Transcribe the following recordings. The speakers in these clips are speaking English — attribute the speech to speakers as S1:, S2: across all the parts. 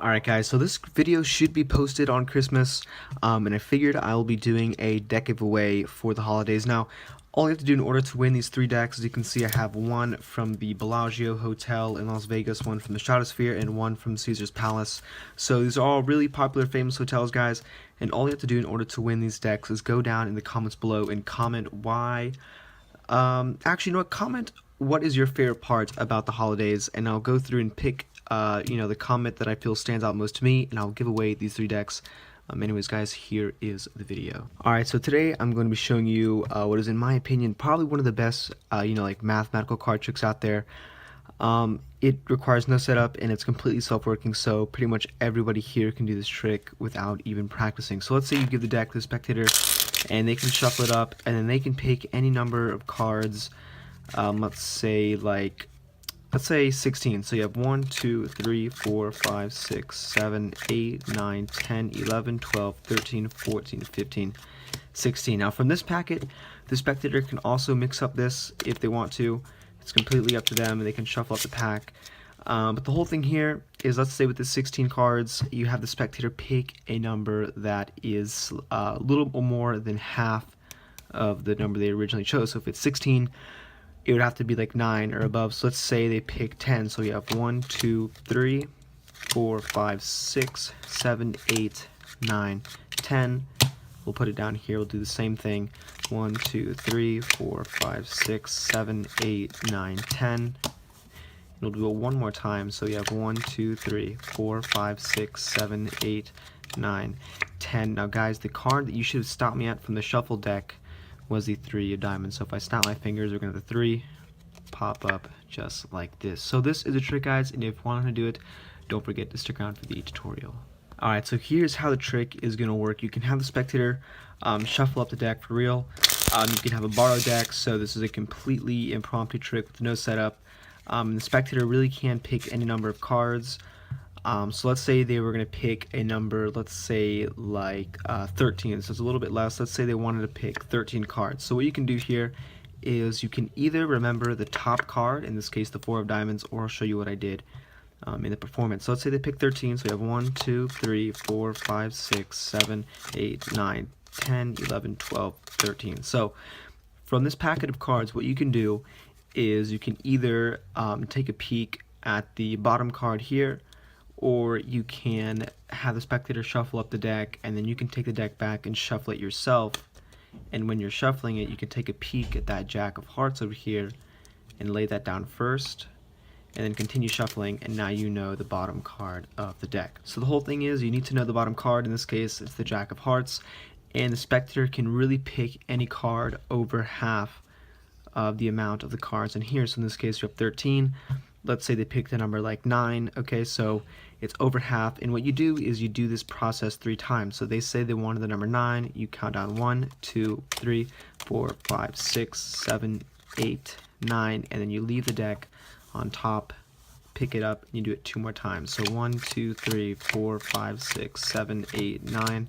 S1: Alright guys, so this video should be posted on Christmas, and I figured I will be doing a deck giveaway for the holidays. Now, all you have to do in order to win these 3 decks, as you can see, I have one from the Bellagio Hotel in Las Vegas, one from the Stratosphere, and one from Caesar's Palace. So these are all really popular, famous hotels, guys, and all you have to do in order to win these decks is go down in the comments below and comment why, actually, you know what, comment what is your favorite part about the holidays, and I'll go through and pick the comment that I feel stands out most to me, and I'll give away these 3 decks. Anyways, guys, here is the video. Alright, so today I'm going to be showing you what is, in my opinion, probably one of the best, like mathematical card tricks out there. It requires no setup, and it's completely self-working, so pretty much everybody here can do this trick without even practicing. So let's say you give the deck to the spectator, and they can shuffle it up, and then they can pick any number of cards, let's say 16. So you have 1, 2, 3, 4, 5, 6, 7, 8, 9, 10, 11, 12, 13, 14, 15, 16. Now from this packet, the spectator can also mix up this if they want to. It's completely up to them, and they can shuffle up the pack. But the whole thing here is, let's say with the 16 cards, you have the spectator pick a number that is a little more than half of the number they originally chose. So if it's 16, it would have to be like 9 or above. So let's say they pick 10. So you have 1, 2, 3, 4, 5, 6, 7, 8, 9, 10. We'll put it down here. We'll do the same thing. 1, 2, 3, 4, 5, 6, 7, 8, 9, 10. And we'll do it one more time. So you have 1, 2, 3, 4, 5, 6, 7, 8, 9, 10. Now, guys, the card that you should have stopped me at from the shuffle deck was the 3 of diamonds. So if I snap my fingers, we're going to have the 3 pop up just like this. So this is a trick, guys, and if you want to do it, don't forget to stick around for the tutorial. Alright, so here's how the trick is going to work. You can have the spectator shuffle up the deck for real. You can have a borrow deck, so this is a completely impromptu trick with no setup. The spectator really can pick any number of cards. So let's say they were going to pick a number, let's say like 13, so it's a little bit less. Let's say they wanted to pick 13 cards. So what you can do here is you can either remember the top card, in this case the 4 of diamonds, or I'll show you what I did in the performance. So let's say they pick 13, so we have 1, 2, 3, 4, 5, 6, 7, 8, 9, 10, 11, 12, 13. So from this packet of cards, what you can do is you can either take a peek at the bottom card here, or you can have the spectator shuffle up the deck, and then you can take the deck back and shuffle it yourself. And when you're shuffling it, you can take a peek at that Jack of Hearts over here and lay that down first, and then continue shuffling, and now you know the bottom card of the deck. So the whole thing is, you need to know the bottom card. In this case, it's the Jack of Hearts, and the spectator can really pick any card over half of the amount of the cards in here. So in this case, you have 13. Let's say they pick the number like 9, okay, so it's over half, and what you do is you do this process 3 times. So they say they wanted the number 9, you count down 1, 2, 3, 4, 5, 6, 7, 8, 9, and then you leave the deck on top, pick it up, and you do it 2 more times. So 1, 2, 3, 4, 5, 6, 7, 8, 9,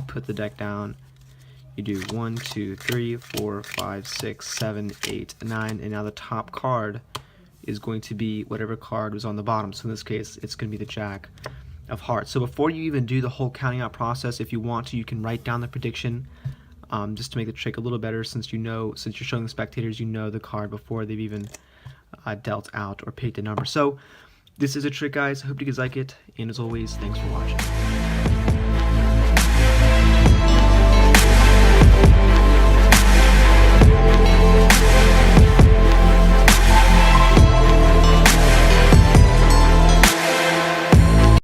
S1: put the deck down, you do 1, 2, 3, 4, 5, 6, 7, 8, 9, and now the top card is going to be whatever card was on the bottom. So in this case, it's going to be the Jack of Hearts. So before you even do the whole counting out process, if you want to, you can write down the prediction, just to make the trick a little better, since you're showing the spectators, you know the card before they've even dealt out or picked a number. So this is a trick, guys. I hope you guys like it, and as always, thanks for watching.